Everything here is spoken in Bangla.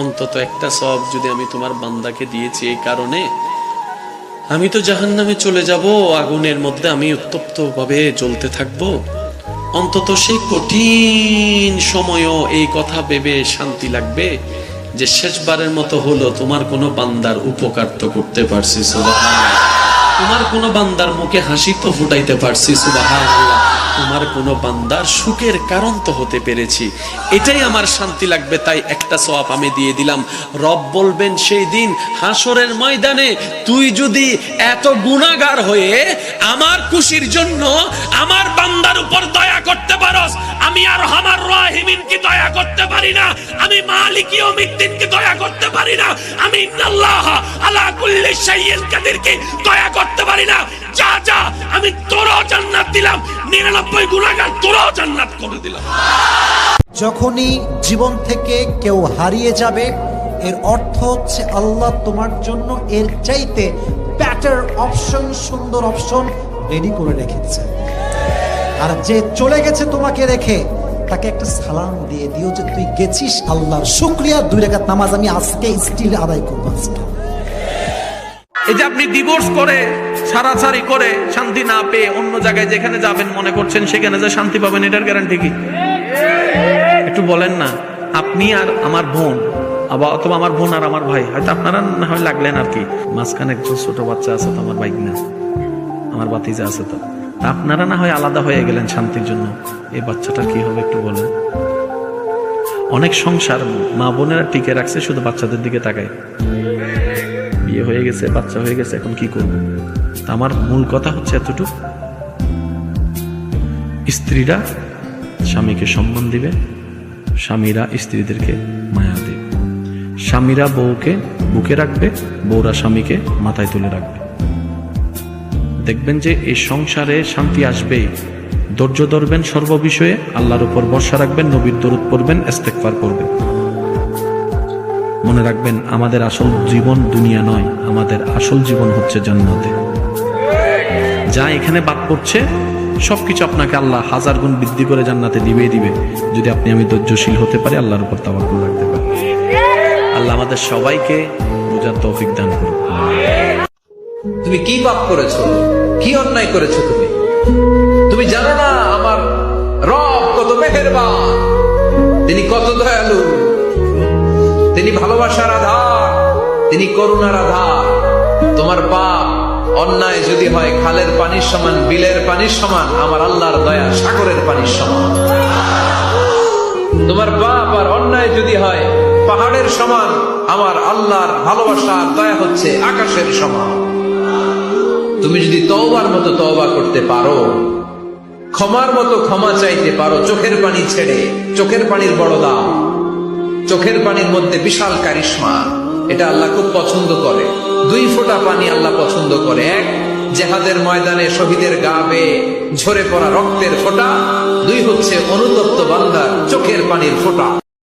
অন্তত একটা সওয়াব যদি আমি তোমার বান্দাকে দিয়েছি, এই কারণে আমি তো জাহান্নামে চলে যাব, আগুনের মধ্যে আমি উত্তপ্ত ভাবে জ্বলতে থাকবো। অন্তত সেই কঠিন সময়ও এই কথা ভেবে শান্তি লাগবে যে শেষবারের মতো হলো তোমার কোনো বান্দার উপকার তো করতে পারছি, সুবহানাল্লাহ। তোমার কোনো বান্দার মুখে হাসি তো ফুটাইতে পারছি, সুবহানাল্লাহ। তোমার কোনো বান্দার সুখের কারণ তো হতে পেরেছি, এটাই আমার শান্তি লাগবে। তাই একটা সওয়াব আমি দিয়ে দিলাম। রব বলবেন সেই দিন হাসরের ময়দানে, তুই যদি এত গুনাহগার হয়ে আমার খুশির জন্য আমার বান্দার উপর দয়া করতে পারস, আমি আর আমার রাহিমিন কি দয়া করতে পারি না? আমি মালিক ইয়াউমিদ্দিন কি দয়া করতে পারি না? আমি ইন্নাল্লাহ আলা কুল্লি শাইইন কাদির কি দয়া করতে পারি না? যা যা, আমি তোরও জান্নাত দিলাম, 99 গুনাহগার তোরও জান্নাত করে দিলাম। যখনই জীবন থেকে কেউ হারিয়ে যাবে, এর অর্থ হচ্ছে আল্লাহ তোমার জন্য এর চাইতে বেটার অপশন, সুন্দর অপশন রেডি করে রেখেছে। আর যে চলে গেছে তোমাকে রেখে, তাকে একটা সালাম দিয়ে দিও যে তুই গেছিস, আল্লাহর শুকরিয়া, 2 রাকাত নামাজ আমি আজকে স্টিল আদায় করব। আজকে এই যে আপনি ডিভোর্স করে, ছাড়াছাড়ি করে শান্তি না পেয়ে অন্য জায়গায় যেখানে যাবেন মনে করছেন সেখানে যে শান্তি পাবেন, এটার গ্যারান্টি কি? একটু বলেন না। আপনি আর আমার বোন, অথবা আমার বোন আর আমার ভাই, হয়তো আপনারা না হয় লাগলেন আর কি, মাঝখানে একজন ছোট বাচ্চা আছে তো, আমার বাইক না, আমার বাতিজা আছে তো, আপনারা না হয় আলাদা হয়ে গেলেন শান্তির জন্য, এই বাচ্চাটার কি হবে একটু বলেন। অনেক সংসার মা বোনেরা টিকে রাখছে শুধু বাচ্চাদের দিকে তাকায়। বিয়ে হয়ে গেছে, বাচ্চা হয়ে গেছে, এখন কি করব? আমার মূল কথা হচ্ছে এতটুকু, স্ত্রীরা স্বামীকে সম্মান দিবে, স্বামীরা স্ত্রীদেরকে মায়া দিবে, স্বামীরা বউকে বুকে রাখবে, বউরা স্বামীকে মাথায় তুলে রাখবে। দেখবেন যে এই সংসারে শান্তি আসবেই। ধৈর্য ধরবেন সর্ববিষয়ে, আল্লাহর উপর ভরসা রাখবেন, নবীর দরুদ পড়বেন, ইস্তেগফার করবেন। মনে রাখবেন, আমাদের আসল জীবন দুনিয়া নয়, আমাদের আসল জীবন হচ্ছে জান্নাতে। যা এখানে বাদ পড়ছে সবকিছু আপনাকে আল্লাহ 1000 গুণ বৃদ্ধি করে জান্নাতে দিবেই দিবে, যদি আমি ধৈর্যশীল হতে পারি, আল্লাহর উপর তাওয়াক্কুল রাখতে পারি। আল্লাহ আমাদের সবাইকে বুঝার তৌফিক দান করুন। তুমি কি পাপ করেছো, কি অন্যায় করেছো? তুমি জানো না আমার রব কত মেহেরবান, তিনি কত দয়ালু, তিনি ভালোবাসার আধার, তিনি করুণার আধার। তোমার পাপ অন্যায় যদি হয় খালের পানির সমান, বিলের পানির সমান, আমার আল্লাহর দয়া সাগরের পানির সমান। তোমার পাপ আর অন্যায় যদি হয় পাহাড়ের সমান, আমার আল্লাহর ভালোবাসার দয়া হচ্ছে আকাশের সমান। তুমি যদি তওবার মতো তওবা করতে পারো, ক্ষমার মতো ক্ষমা চাইতে পারো, চোখের পানি ছেড়ে, চোখের পানির বড় দাম, চোখের পানির মধ্যে বিশাল কারিশমা, এটা আল্লাহ খুব পছন্দ করে। 2 ফোঁটা পানি আল্লাহ পছন্দ করে। 1, জেহাদের ময়দানে শহীদের গা বেয়ে ঝরে পড়া রক্তের ফোঁটা। 2 হচ্ছে অনুতপ্ত বান্দার চোখের পানির ফোঁটা।